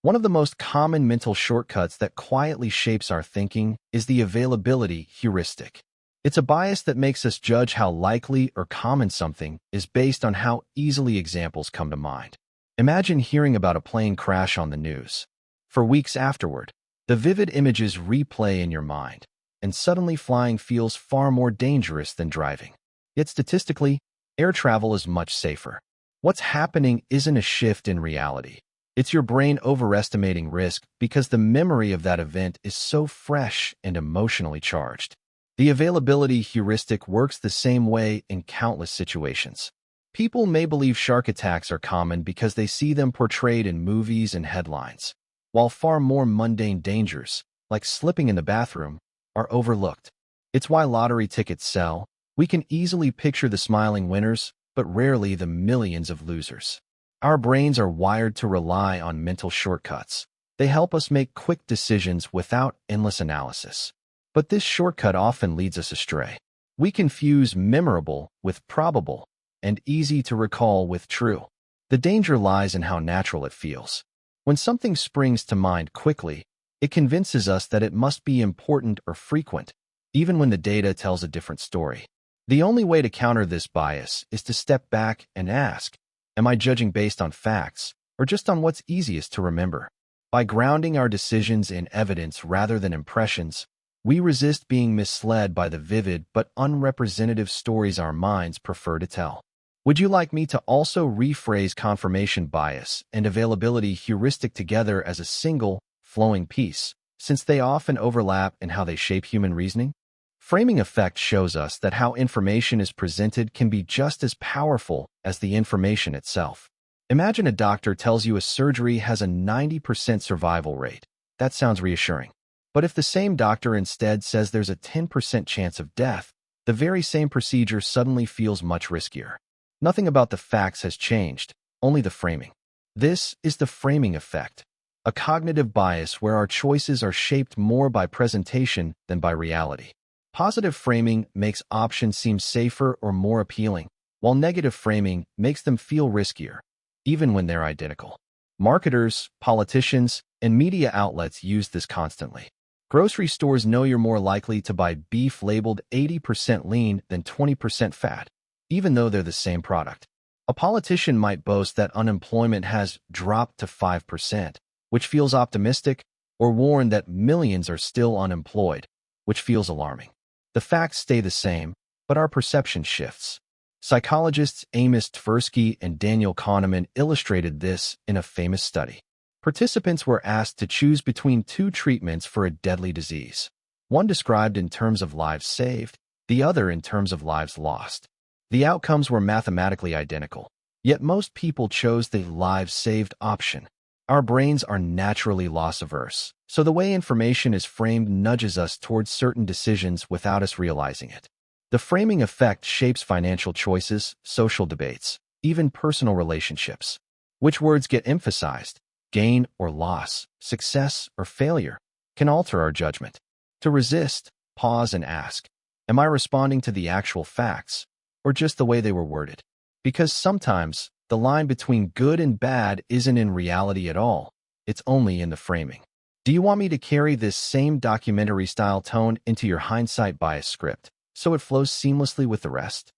One of the most common mental shortcuts that quietly shapes our thinking is the availability heuristic. It's a bias that makes us judge how likely or common something is based on how easily examples come to mind. Imagine hearing about a plane crash on the news. For weeks afterward, the vivid images replay in your mind, and suddenly flying feels far more dangerous than driving. Yet statistically, air travel is much safer. What's happening isn't a shift in reality. It's your brain overestimating risk because the memory of that event is so fresh and emotionally charged. The availability heuristic works the same way in countless situations. People may believe shark attacks are common because they see them portrayed in movies and headlines, while far more mundane dangers, like slipping in the bathroom, are overlooked. It's why lottery tickets sell. We can easily picture the smiling winners, but rarely the millions of losers. Our brains are wired to rely on mental shortcuts. They help us make quick decisions without endless analysis. But this shortcut often leads us astray. We confuse memorable with probable and easy to recall with true. The danger lies in how natural it feels. When something springs to mind quickly, it convinces us that it must be important or frequent, even when the data tells a different story. The only way to counter this bias is to step back and ask, am I judging based on facts or just on what's easiest to remember? By grounding our decisions in evidence rather than impressions, we resist being misled by the vivid but unrepresentative stories our minds prefer to tell. Would you like me to also rephrase confirmation bias and availability heuristic together as a single, flowing piece, since they often overlap in how they shape human reasoning? Framing effect shows us that how information is presented can be just as powerful as the information itself. Imagine a doctor tells you a surgery has a 90% survival rate. That sounds reassuring. But if the same doctor instead says there's a 10% chance of death, the very same procedure suddenly feels much riskier. Nothing about the facts has changed, only the framing. This is the framing effect, a cognitive bias where our choices are shaped more by presentation than by reality. Positive framing makes options seem safer or more appealing, while negative framing makes them feel riskier, even when they're identical. Marketers, politicians, and media outlets use this constantly. Grocery stores know you're more likely to buy beef labeled 80% lean than 20% fat, even though they're the same product. A politician might boast that unemployment has dropped to 5%, which feels optimistic, or warn that millions are still unemployed, which feels alarming. The facts stay the same, but our perception shifts. Psychologists Amos Tversky and Daniel Kahneman illustrated this in a famous study. Participants were asked to choose between two treatments for a deadly disease, one described in terms of lives saved, the other in terms of lives lost. The outcomes were mathematically identical, yet most people chose the lives saved option. Our brains are naturally loss-averse, so the way information is framed nudges us towards certain decisions without us realizing it. The framing effect shapes financial choices, social debates, even personal relationships. Which words get emphasized, gain or loss, success or failure, can alter our judgment. To resist, pause and ask, am I responding to the actual facts, or just the way they were worded? Because sometimes, the line between good and bad isn't in reality at all, it's only in the framing. Do you want me to carry this same documentary-style tone into your Hindsight Bias script, so it flows seamlessly with the rest?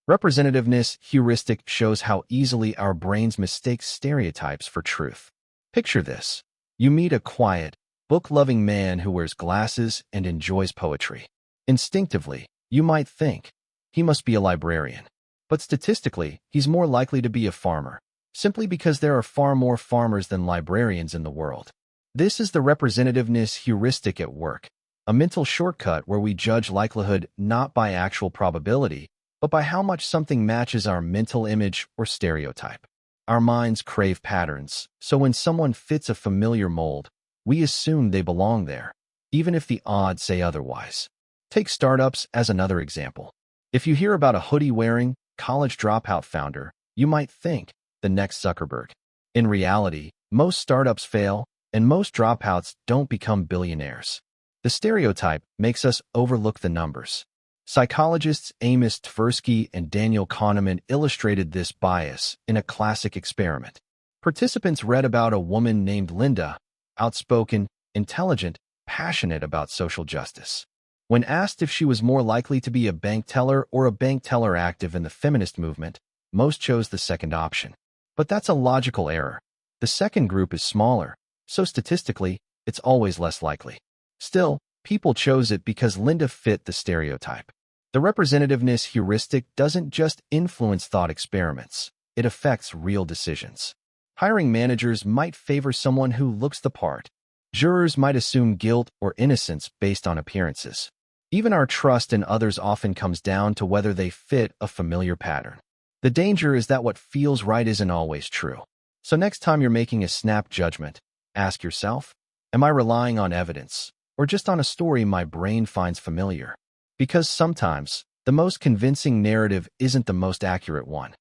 Representativeness Heuristic shows how easily our brains mistake stereotypes for truth. Picture this. You meet a quiet, book-loving man who wears glasses and enjoys poetry. Instinctively, you might think, he must be a librarian. But statistically, he's more likely to be a farmer, simply because there are far more farmers than librarians in the world. This is the representativeness heuristic at work, a mental shortcut where we judge likelihood not by actual probability, but by how much something matches our mental image or stereotype. Our minds crave patterns, so when someone fits a familiar mold, we assume they belong there, even if the odds say otherwise. Take startups as another example. If you hear about a hoodie-wearing, college dropout founder, you might think, the next Zuckerberg. In reality, most startups fail, and most dropouts don't become billionaires. The stereotype makes us overlook the numbers. Psychologists Amos Tversky and Daniel Kahneman illustrated this bias in a classic experiment. Participants read about a woman named Linda, outspoken, intelligent, passionate about social justice. When asked if she was more likely to be a bank teller or a bank teller active in the feminist movement, most chose the second option. But that's a logical error. The second group is smaller, so statistically, it's always less likely. Still, people chose it because Linda fit the stereotype. The representativeness heuristic doesn't just influence thought experiments, it affects real decisions. Hiring managers might favor someone who looks the part. Jurors might assume guilt or innocence based on appearances. Even our trust in others often comes down to whether they fit a familiar pattern. The danger is that what feels right isn't always true. So next time you're making a snap judgment, ask yourself, am I relying on evidence, or just on a story my brain finds familiar? Because sometimes, the most convincing narrative isn't the most accurate one.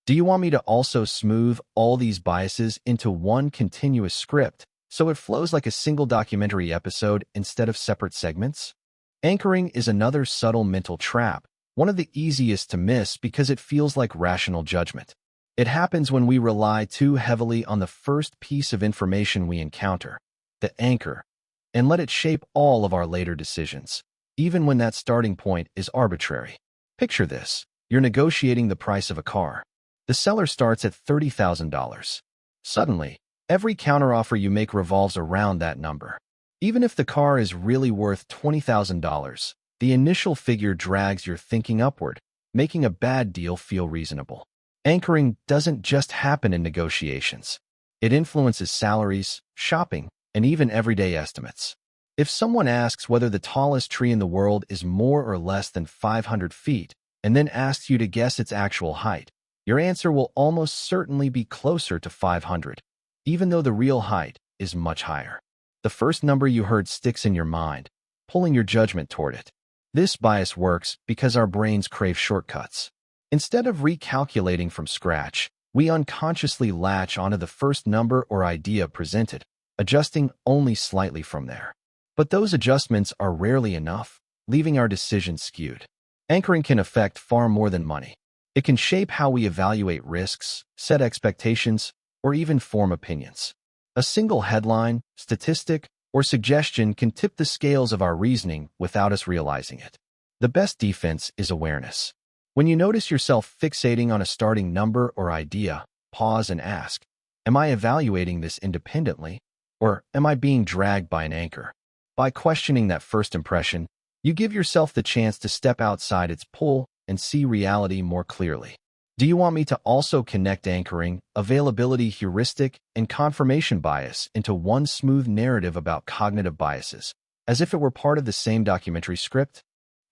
Do you want me to also smooth all these biases into one continuous script so it flows like a single documentary episode instead of separate segments? Anchoring is another subtle mental trap, one of the easiest to miss because it feels like rational judgment. It happens when we rely too heavily on the first piece of information we encounter, the anchor, and let it shape all of our later decisions, even when that starting point is arbitrary. Picture this. You're negotiating the price of a car. The seller starts at $30,000. Suddenly, every counteroffer you make revolves around that number. Even if the car is really worth $20,000, the initial figure drags your thinking upward, making a bad deal feel reasonable. Anchoring doesn't just happen in negotiations. It influences salaries, shopping, and even everyday estimates. If someone asks whether the tallest tree in the world is more or less than 500 feet, and then asks you to guess its actual height, your answer will almost certainly be closer to 500, even though the real height is much higher. The first number you heard sticks in your mind, pulling your judgment toward it. This bias works because our brains crave shortcuts. Instead of recalculating from scratch, we unconsciously latch onto the first number or idea presented, adjusting only slightly from there. But those adjustments are rarely enough, leaving our decisions skewed. Anchoring can affect far more than money. It can shape how we evaluate risks, set expectations, or even form opinions. A single headline, statistic, or suggestion can tip the scales of our reasoning without us realizing it. The best defense is awareness. When you notice yourself fixating on a starting number or idea, pause and ask, am I evaluating this independently, or am I being dragged by an anchor? By questioning that first impression, you give yourself the chance to step outside its pull and see reality more clearly. Do you want me to also connect anchoring, availability heuristic, and confirmation bias into one smooth narrative about cognitive biases, as if it were part of the same documentary script?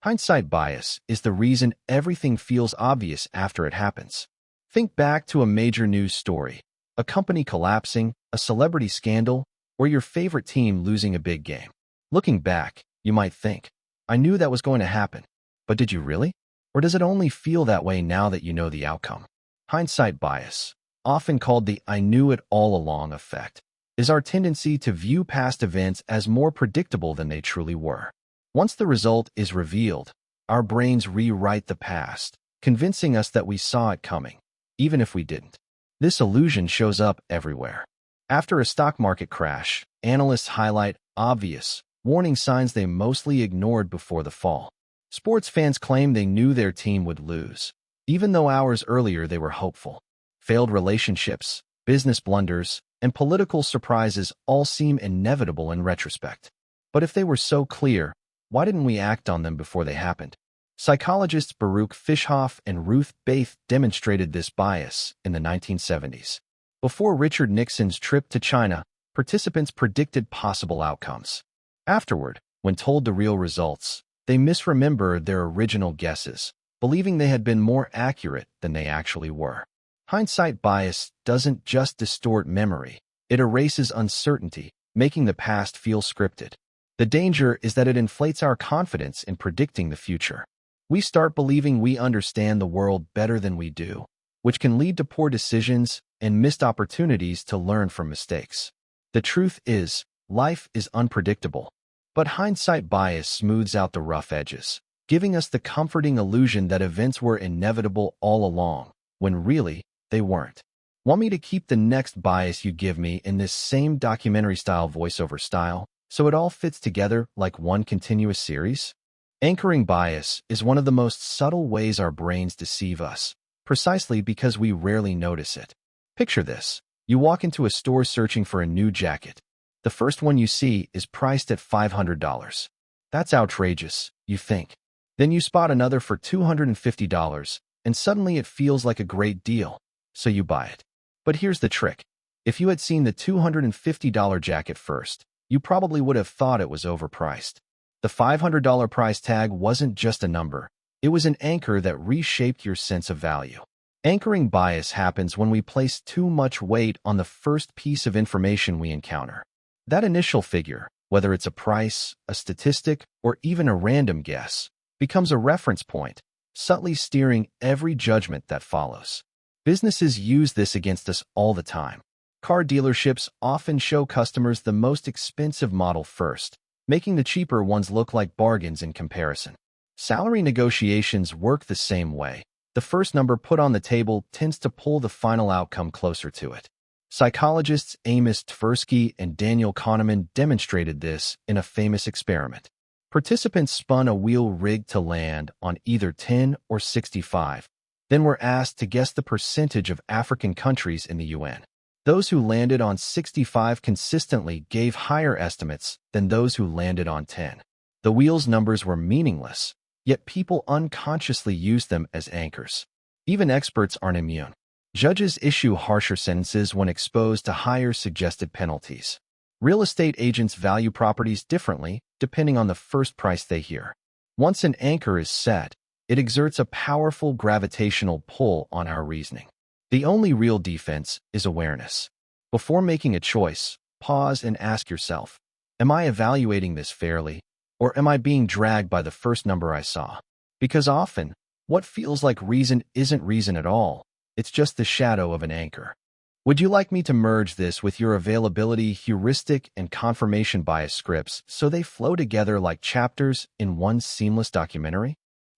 Hindsight bias is the reason everything feels obvious after it happens. Think back to a major news story, a company collapsing, a celebrity scandal, or your favorite team losing a big game. Looking back, you might think, I knew that was going to happen. But did you really? Or does it only feel that way now that you know the outcome? Hindsight bias, often called the I knew it all along effect, is our tendency to view past events as more predictable than they truly were. Once the result is revealed, our brains rewrite the past, convincing us that we saw it coming, even if we didn't. This illusion shows up everywhere. After a stock market crash, analysts highlight obvious, warning signs they mostly ignored before the fall. Sports fans claim they knew their team would lose, even though hours earlier they were hopeful. Failed relationships, business blunders, and political surprises all seem inevitable in retrospect. But if they were so clear, why didn't we act on them before they happened? Psychologists Baruch Fischhoff and Ruth Bath demonstrated this bias in the 1970s. Before Richard Nixon's trip to China, participants predicted possible outcomes. Afterward, when told the real results, they misremembered their original guesses, believing they had been more accurate than they actually were. Hindsight bias doesn't just distort memory, it erases uncertainty, making the past feel scripted. The danger is that it inflates our confidence in predicting the future. We start believing we understand the world better than we do, which can lead to poor decisions and missed opportunities to learn from mistakes. The truth is, life is unpredictable. But hindsight bias smooths out the rough edges, giving us the comforting illusion that events were inevitable all along, when really, they weren't. Want me to keep the next bias you give me in this same documentary-style voiceover style, so it all fits together like one continuous series? Anchoring bias is one of the most subtle ways our brains deceive us, precisely because we rarely notice it. Picture this. You walk into a store searching for a new jacket. The first one you see is priced at $500. That's outrageous, you think. Then you spot another for $250, and suddenly it feels like a great deal, so you buy it. But here's the trick. If you had seen the $250 jacket first, you probably would have thought it was overpriced. The $500 price tag wasn't just a number. It was an anchor that reshaped your sense of value. Anchoring bias happens when we place too much weight on the first piece of information we encounter. That initial figure, whether it's a price, a statistic, or even a random guess, becomes a reference point, subtly steering every judgment that follows. Businesses use this against us all the time. Car dealerships often show customers the most expensive model first, making the cheaper ones look like bargains in comparison. Salary negotiations work the same way. The first number put on the table tends to pull the final outcome closer to it. Psychologists Amos Tversky and Daniel Kahneman demonstrated this in a famous experiment. Participants spun a wheel rigged to land on either 10 or 65. Then were asked to guess the percentage of African countries in the UN. Those who landed on 65 consistently gave higher estimates than those who landed on 10. The wheel's numbers were meaningless, yet people unconsciously used them as anchors. Even experts aren't immune. Judges issue harsher sentences when exposed to higher suggested penalties. Real estate agents value properties differently depending on the first price they hear. Once an anchor is set, it exerts a powerful gravitational pull on our reasoning. The only real defense is awareness. Before making a choice, pause and ask yourself, am I evaluating this fairly, or am I being dragged by the first number I saw? Because often, what feels like reason isn't reason at all. It's just the shadow of an anchor. Would you like me to merge this with your availability heuristic and confirmation bias scripts so they flow together like chapters in one seamless documentary?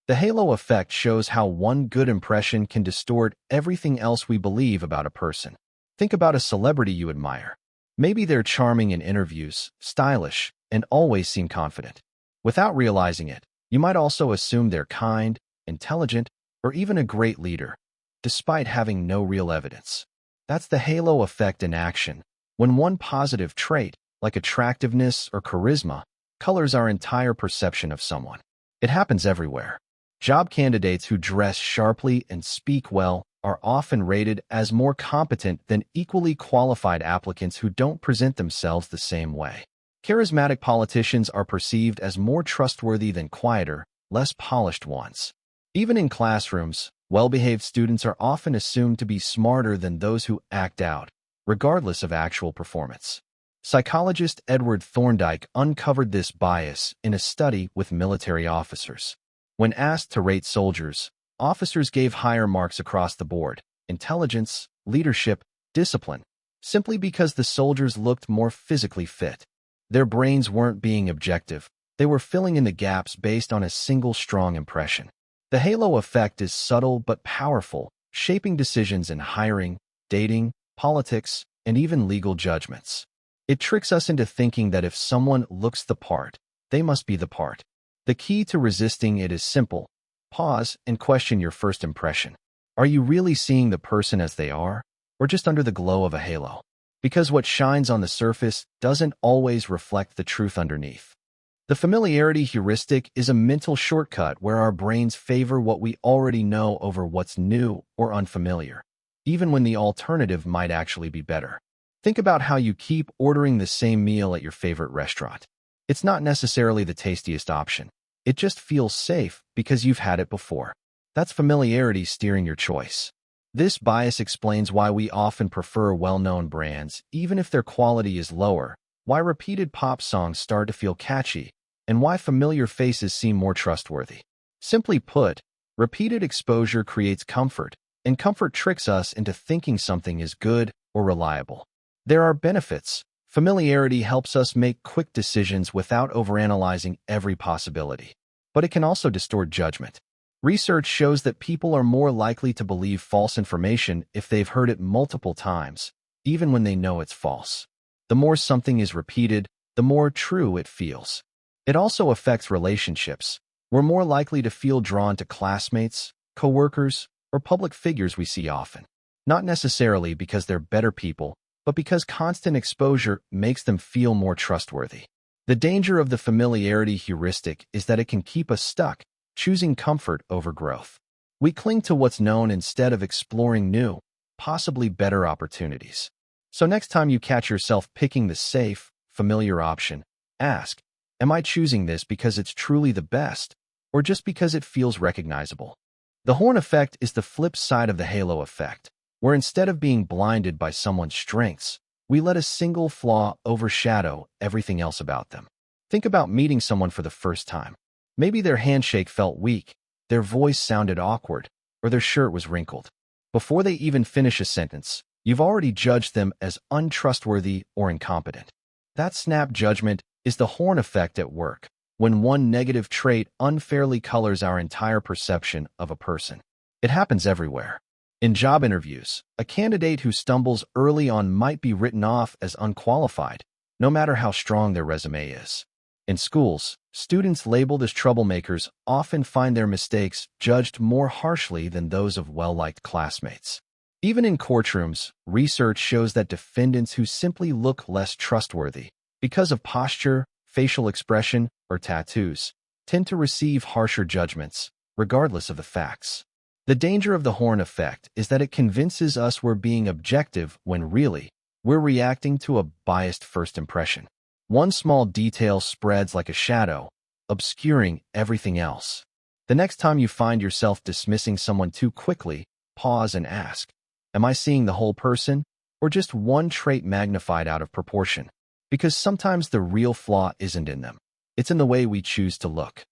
The halo effect shows how one good impression can distort everything else we believe about a person. Think about a celebrity you admire. Maybe they're charming in interviews, stylish, and always seem confident. Without realizing it, you might also assume they're kind, intelligent, or even a great leader, despite having no real evidence. That's the halo effect in action, when one positive trait, like attractiveness or charisma, colors our entire perception of someone. It happens everywhere. Job candidates who dress sharply and speak well are often rated as more competent than equally qualified applicants who don't present themselves the same way. Charismatic politicians are perceived as more trustworthy than quieter, less polished ones. Even in classrooms, well-behaved students are often assumed to be smarter than those who act out, regardless of actual performance. Psychologist Edward Thorndike uncovered this bias in a study with military officers. When asked to rate soldiers, officers gave higher marks across the board: intelligence, leadership, discipline, simply because the soldiers looked more physically fit. Their brains weren't being objective. They were filling in the gaps based on a single strong impression. The halo effect is subtle but powerful, shaping decisions in hiring, dating, politics, and even legal judgments. It tricks us into thinking that if someone looks the part, they must be the part. The key to resisting it is simple. Pause and question your first impression. Are you really seeing the person as they are, or just under the glow of a halo? Because what shines on the surface doesn't always reflect the truth underneath. The familiarity heuristic is a mental shortcut where our brains favor what we already know over what's new or unfamiliar, even when the alternative might actually be better. Think about how you keep ordering the same meal at your favorite restaurant. It's not necessarily the tastiest option. It just feels safe because you've had it before. That's familiarity steering your choice. This bias explains why we often prefer well-known brands, even if their quality is lower, why repeated pop songs start to feel catchy, and why familiar faces seem more trustworthy. Simply put, repeated exposure creates comfort, and comfort tricks us into thinking something is good or reliable. There are benefits. Familiarity helps us make quick decisions without overanalyzing every possibility. But it can also distort judgment. Research shows that people are more likely to believe false information if they've heard it multiple times, even when they know it's false. The more something is repeated, the more true it feels. It also affects relationships. We're more likely to feel drawn to classmates, coworkers, or public figures we see often. Not necessarily because they're better people, but because constant exposure makes them feel more trustworthy. The danger of the familiarity heuristic is that it can keep us stuck, choosing comfort over growth. We cling to what's known instead of exploring new, possibly better opportunities. So next time you catch yourself picking the safe, familiar option, ask, am I choosing this because it's truly the best, or just because it feels recognizable? The horn effect is the flip side of the halo effect, where instead of being blinded by someone's strengths, we let a single flaw overshadow everything else about them. Think about meeting someone for the first time. Maybe their handshake felt weak, their voice sounded awkward, or their shirt was wrinkled. Before they even finish a sentence, you've already judged them as untrustworthy or incompetent. That snap judgment is the horn effect at work, when one negative trait unfairly colors our entire perception of a person. It happens everywhere. In job interviews, a candidate who stumbles early on might be written off as unqualified, no matter how strong their resume is. In schools, students labeled as troublemakers often find their mistakes judged more harshly than those of well-liked classmates. Even in courtrooms, research shows that defendants who simply look less trustworthy because of posture, facial expression, or tattoos tend to receive harsher judgments, regardless of the facts. The danger of the horn effect is that it convinces us we're being objective when really, we're reacting to a biased first impression. One small detail spreads like a shadow, obscuring everything else. The next time you find yourself dismissing someone too quickly, pause and ask, am I seeing the whole person, or just one trait magnified out of proportion? Because sometimes the real flaw isn't in them. It's in the way we choose to look.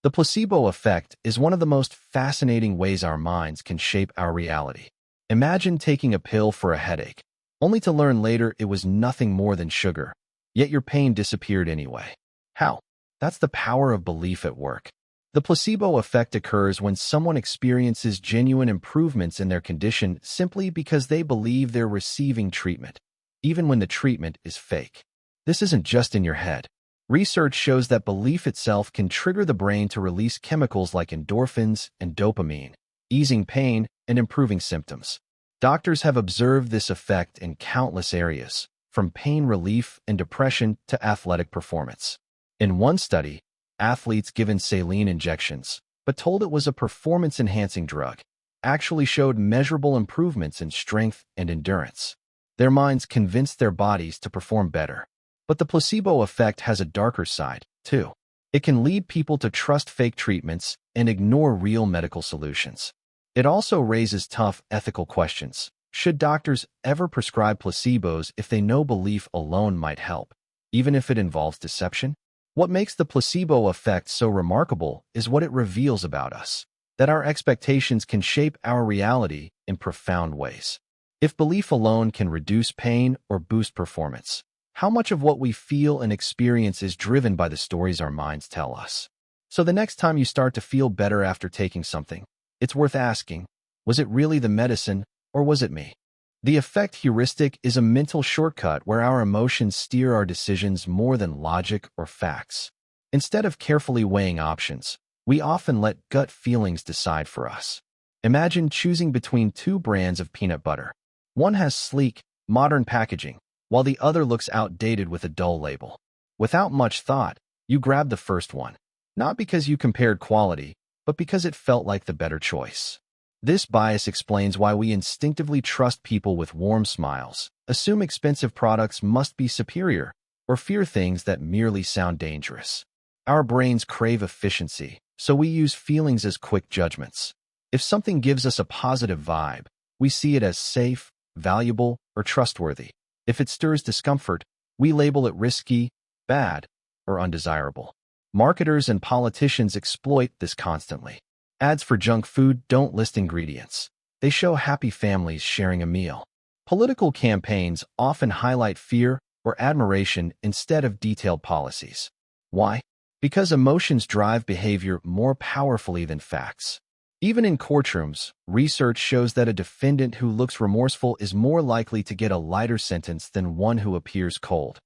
The placebo effect is one of the most fascinating ways our minds can shape our reality. Imagine taking a pill for a headache, only to learn later it was nothing more than sugar, yet your pain disappeared anyway. How? That's the power of belief at work. The placebo effect occurs when someone experiences genuine improvements in their condition simply because they believe they're receiving treatment, even when the treatment is fake. This isn't just in your head. Research shows that belief itself can trigger the brain to release chemicals like endorphins and dopamine, easing pain and improving symptoms. Doctors have observed this effect in countless areas, from pain relief and depression to athletic performance. In one study, athletes given saline injections, but told it was a performance-enhancing drug, actually showed measurable improvements in strength and endurance. Their minds convinced their bodies to perform better. But the placebo effect has a darker side, too. It can lead people to trust fake treatments and ignore real medical solutions. It also raises tough ethical questions. Should doctors ever prescribe placebos if they know belief alone might help, even if it involves deception? What makes the placebo effect so remarkable is what it reveals about us, that our expectations can shape our reality in profound ways. If belief alone can reduce pain or boost performance, how much of what we feel and experience is driven by the stories our minds tell us? So the next time you start to feel better after taking something, it's worth asking, was it really the medicine, or was it me? The effect heuristic is a mental shortcut where our emotions steer our decisions more than logic or facts. Instead of carefully weighing options, we often let gut feelings decide for us. Imagine choosing between two brands of peanut butter. One has sleek, modern packaging, while the other looks outdated with a dull label. Without much thought, you grab the first one, not because you compared quality, but because it felt like the better choice. This bias explains why we instinctively trust people with warm smiles, assume expensive products must be superior, or fear things that merely sound dangerous. Our brains crave efficiency, so we use feelings as quick judgments. If something gives us a positive vibe, we see it as safe, valuable, or trustworthy. If it stirs discomfort, we label it risky, bad, or undesirable. Marketers and politicians exploit this constantly. Ads for junk food don't list ingredients. They show happy families sharing a meal. Political campaigns often highlight fear or admiration instead of detailed policies. Why? Because emotions drive behavior more powerfully than facts. Even in courtrooms, research shows that a defendant who looks remorseful is more likely to get a lighter sentence than one who appears cold,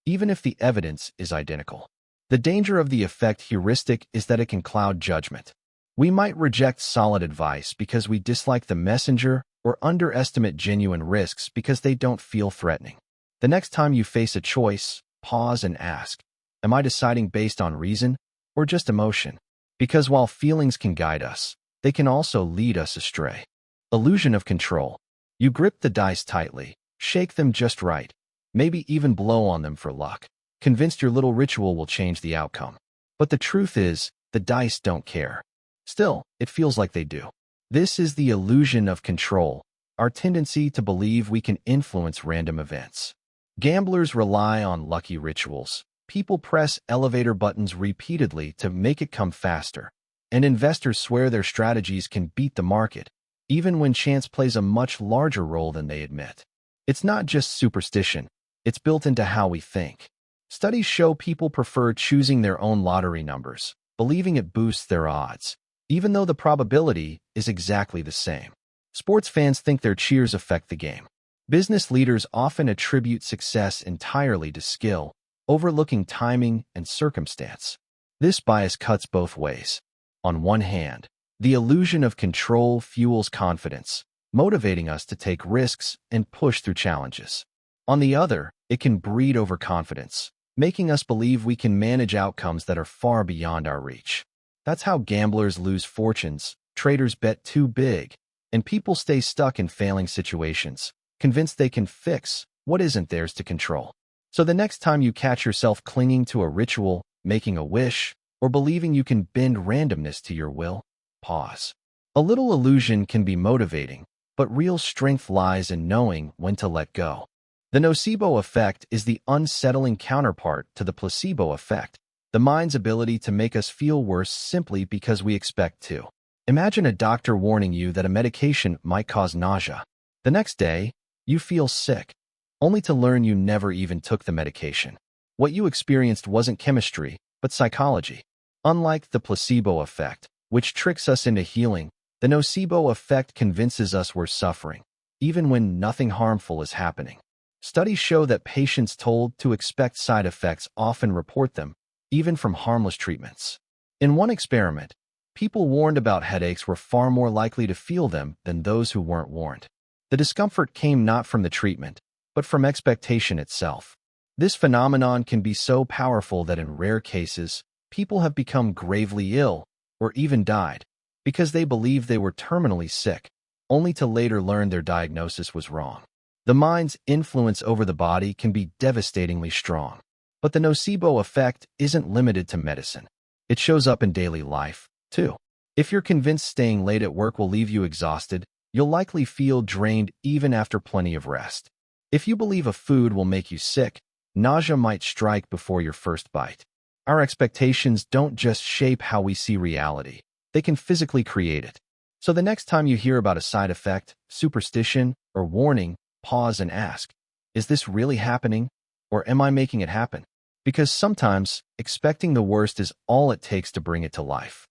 even if the evidence is identical. The danger of the effect heuristic is that it can cloud judgment. We might reject solid advice because we dislike the messenger or underestimate genuine risks because they don't feel threatening. The next time you face a choice, pause and ask, am I deciding based on reason or just emotion? Because while feelings can guide us, they can also lead us astray. Illusion of control. You grip the dice tightly, shake them just right, maybe even blow on them for luck, convinced your little ritual will change the outcome. But the truth is, the dice don't care. Still, it feels like they do. This is the illusion of control, our tendency to believe we can influence random events. Gamblers rely on lucky rituals. People press elevator buttons repeatedly to make it come faster. And investors swear their strategies can beat the market, even when chance plays a much larger role than they admit. It's not just superstition, it's built into how we think. Studies show people prefer choosing their own lottery numbers, believing it boosts their odds, even though the probability is exactly the same. Sports fans think their cheers affect the game. Business leaders often attribute success entirely to skill, overlooking timing and circumstance. This bias cuts both ways. On one hand, the illusion of control fuels confidence, motivating us to take risks and push through challenges. On the other, it can breed overconfidence, making us believe we can manage outcomes that are far beyond our reach. That's how gamblers lose fortunes, traders bet too big, and people stay stuck in failing situations, convinced they can fix what isn't theirs to control. So the next time you catch yourself clinging to a ritual, making a wish, or believing you can bend randomness to your will, pause. A little illusion can be motivating, but real strength lies in knowing when to let go. The nocebo effect is the unsettling counterpart to the placebo effect, the mind's ability to make us feel worse simply because we expect to. Imagine a doctor warning you that a medication might cause nausea. The next day, you feel sick, only to learn you never even took the medication. What you experienced wasn't chemistry, but psychology. Unlike the placebo effect, which tricks us into healing, the nocebo effect convinces us we're suffering, even when nothing harmful is happening. Studies show that patients told to expect side effects often report them, even from harmless treatments. In one experiment, people warned about headaches were far more likely to feel them than those who weren't warned. The discomfort came not from the treatment, but from expectation itself. This phenomenon can be so powerful that in rare cases, people have become gravely ill, or even died, because they believed they were terminally sick, only to later learn their diagnosis was wrong. The mind's influence over the body can be devastatingly strong. But the nocebo effect isn't limited to medicine. It shows up in daily life, too. If you're convinced staying late at work will leave you exhausted, you'll likely feel drained even after plenty of rest. If you believe a food will make you sick, nausea might strike before your first bite. Our expectations don't just shape how we see reality, they can physically create it. So the next time you hear about a side effect, superstition, or warning, pause and ask, is this really happening, or am I making it happen? Because sometimes, expecting the worst is all it takes to bring it to life.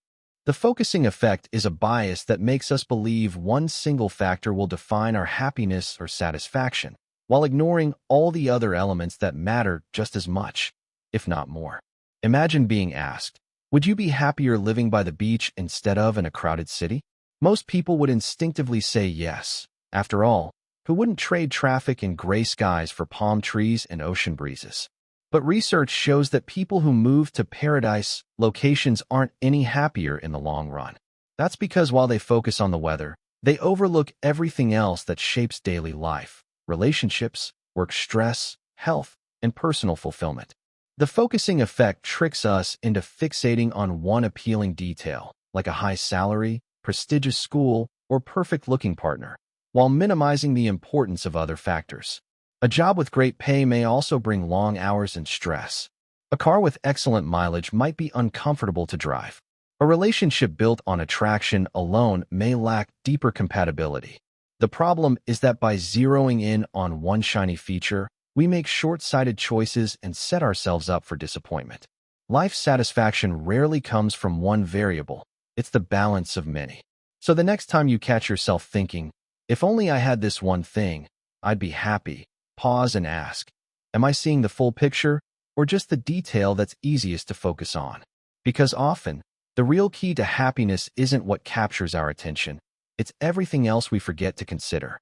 The focusing effect is a bias that makes us believe one single factor will define our happiness or satisfaction, while ignoring all the other elements that matter just as much, if not more. Imagine being asked, would you be happier living by the beach instead of in a crowded city? Most people would instinctively say yes. After all, who wouldn't trade traffic and gray skies for palm trees and ocean breezes? But research shows that people who move to paradise locations aren't any happier in the long run. That's because while they focus on the weather, they overlook everything else that shapes daily life: relationships, work stress, health, and personal fulfillment. The focusing effect tricks us into fixating on one appealing detail, like a high salary, prestigious school, or perfect-looking partner, while minimizing the importance of other factors. A job with great pay may also bring long hours and stress. A car with excellent mileage might be uncomfortable to drive. A relationship built on attraction alone may lack deeper compatibility. The problem is that by zeroing in on one shiny feature, we make short-sighted choices and set ourselves up for disappointment. Life satisfaction rarely comes from one variable. It's the balance of many. So the next time you catch yourself thinking, if only I had this one thing, I'd be happy, pause and ask, am I seeing the full picture or just the detail that's easiest to focus on? Because often, the real key to happiness isn't what captures our attention. It's everything else we forget to consider.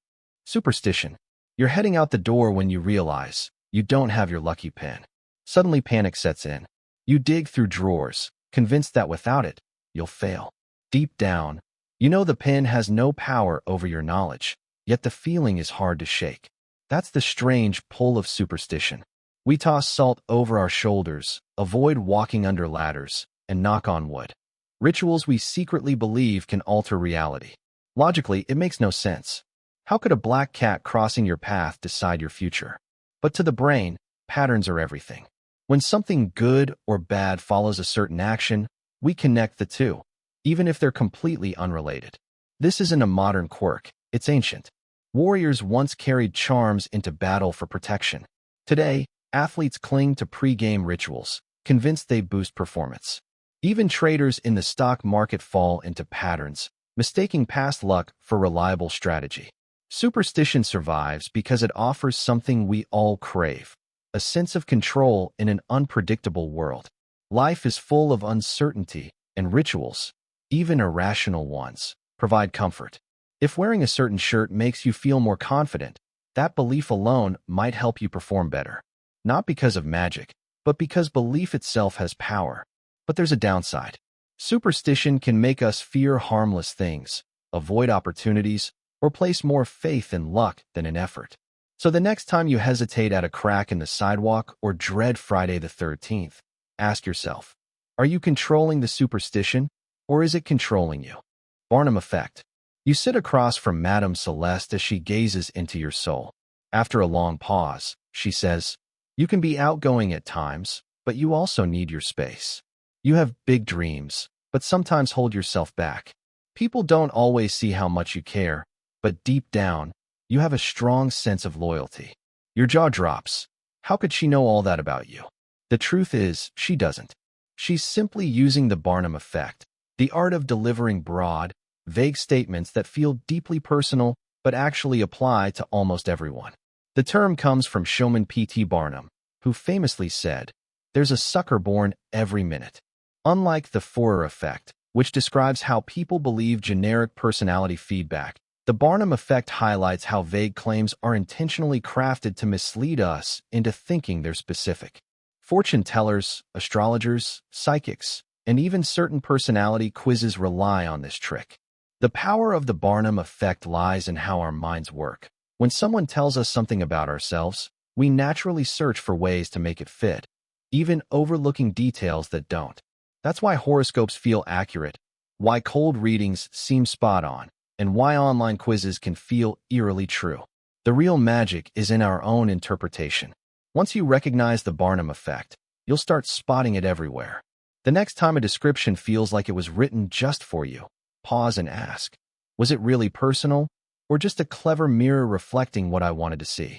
Superstition. You're heading out the door when you realize you don't have your lucky pen. Suddenly panic sets in. You dig through drawers, convinced that without it, you'll fail. Deep down, you know the pen has no power over your knowledge, yet the feeling is hard to shake. That's the strange pull of superstition. We toss salt over our shoulders, avoid walking under ladders, and knock on wood. Rituals we secretly believe can alter reality. Logically, it makes no sense. How could a black cat crossing your path decide your future? But to the brain, patterns are everything. When something good or bad follows a certain action, we connect the two, even if they're completely unrelated. This isn't a modern quirk, it's ancient. Warriors once carried charms into battle for protection. Today, athletes cling to pre-game rituals, convinced they boost performance. Even traders in the stock market fall into patterns, mistaking past luck for reliable strategy. Superstition survives because it offers something we all crave, a sense of control in an unpredictable world. Life is full of uncertainty, and rituals, even irrational ones, provide comfort. If wearing a certain shirt makes you feel more confident, that belief alone might help you perform better. Not because of magic, but because belief itself has power. But there's a downside. Superstition can make us fear harmless things, avoid opportunities, or place more faith in luck than in effort. So the next time you hesitate at a crack in the sidewalk or dread Friday the 13th, ask yourself, are you controlling the superstition, or is it controlling you? Barnum Effect. You sit across from Madame Celeste as she gazes into your soul. After a long pause, she says, you can be outgoing at times, but you also need your space. You have big dreams, but sometimes hold yourself back. People don't always see how much you care, but deep down, you have a strong sense of loyalty. Your jaw drops. How could she know all that about you? The truth is, she doesn't. She's simply using the Barnum Effect, the art of delivering broad, vague statements that feel deeply personal but actually apply to almost everyone. The term comes from showman P.T. Barnum, who famously said, there's a sucker born every minute. Unlike the Forer effect, which describes how people believe generic personality feedback, the Barnum effect highlights how vague claims are intentionally crafted to mislead us into thinking they're specific. Fortune tellers, astrologers, psychics, and even certain personality quizzes rely on this trick. The power of the Barnum effect lies in how our minds work. When someone tells us something about ourselves, we naturally search for ways to make it fit, even overlooking details that don't. That's why horoscopes feel accurate, why cold readings seem spot on, and why online quizzes can feel eerily true. The real magic is in our own interpretation. Once you recognize the Barnum effect, you'll start spotting it everywhere. The next time a description feels like it was written just for you, pause and ask, was it really personal, or just a clever mirror reflecting what I wanted to see?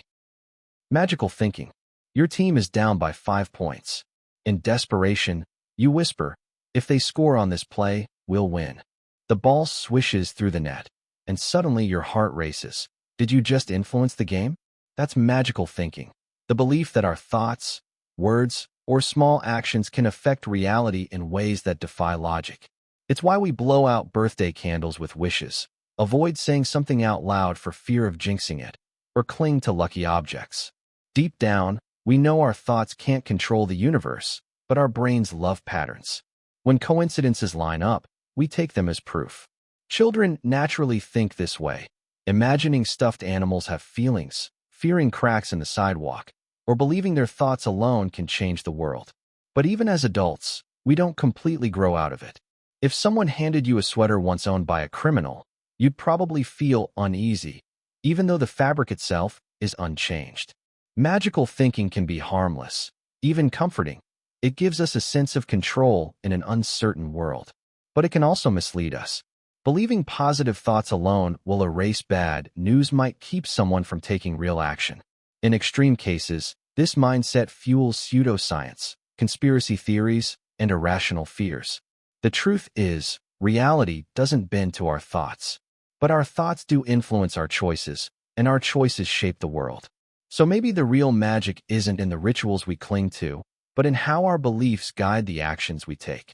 Magical thinking. Your team is down by 5 points. In desperation, you whisper, if they score on this play, we'll win. The ball swishes through the net, and suddenly your heart races. Did you just influence the game? That's magical thinking. The belief that our thoughts, words, or small actions can affect reality in ways that defy logic. It's why we blow out birthday candles with wishes, avoid saying something out loud for fear of jinxing it, or cling to lucky objects. Deep down, we know our thoughts can't control the universe, but our brains love patterns. When coincidences line up, we take them as proof. Children naturally think this way, imagining stuffed animals have feelings, fearing cracks in the sidewalk, or believing their thoughts alone can change the world. But even as adults, we don't completely grow out of it. If someone handed you a sweater once owned by a criminal, you'd probably feel uneasy, even though the fabric itself is unchanged. Magical thinking can be harmless, even comforting. It gives us a sense of control in an uncertain world. But it can also mislead us. Believing positive thoughts alone will erase bad news might keep someone from taking real action. In extreme cases, this mindset fuels pseudoscience, conspiracy theories, and irrational fears. The truth is, Reality doesn't bend to our thoughts, but our thoughts do influence our choices, and our choices shape the world. So maybe the real magic isn't in the rituals we cling to, but in how our beliefs guide the actions we take.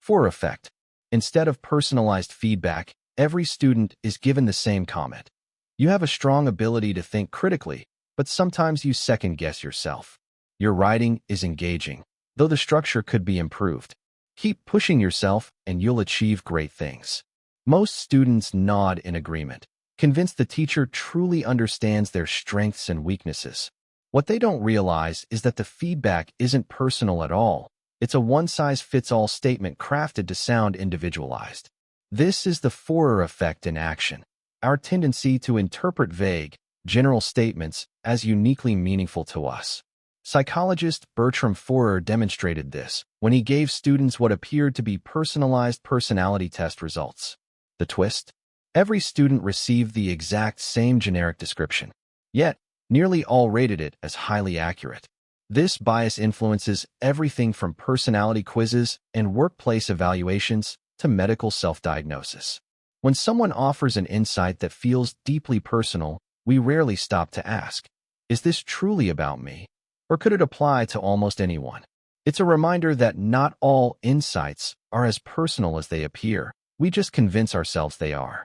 For effect, instead of personalized feedback, every student is given the same comment. You have a strong ability to think critically, but sometimes you second-guess yourself. Your writing is engaging, though the structure could be improved. Keep pushing yourself and you'll achieve great things. Most students nod in agreement, convinced the teacher truly understands their strengths and weaknesses. What they don't realize is that the feedback isn't personal at all. It's a one-size-fits-all statement crafted to sound individualized. This is the Forer effect in action, our tendency to interpret vague, general statements as uniquely meaningful to us. Psychologist Bertram Forer demonstrated this when he gave students what appeared to be personalized personality test results. The twist? Every student received the exact same generic description, yet nearly all rated it as highly accurate. This bias influences everything from personality quizzes and workplace evaluations to medical self-diagnosis. When someone offers an insight that feels deeply personal, we rarely stop to ask, is this truly about me? Or could it apply to almost anyone? It's a reminder that not all insights are as personal as they appear. We just convince ourselves they are.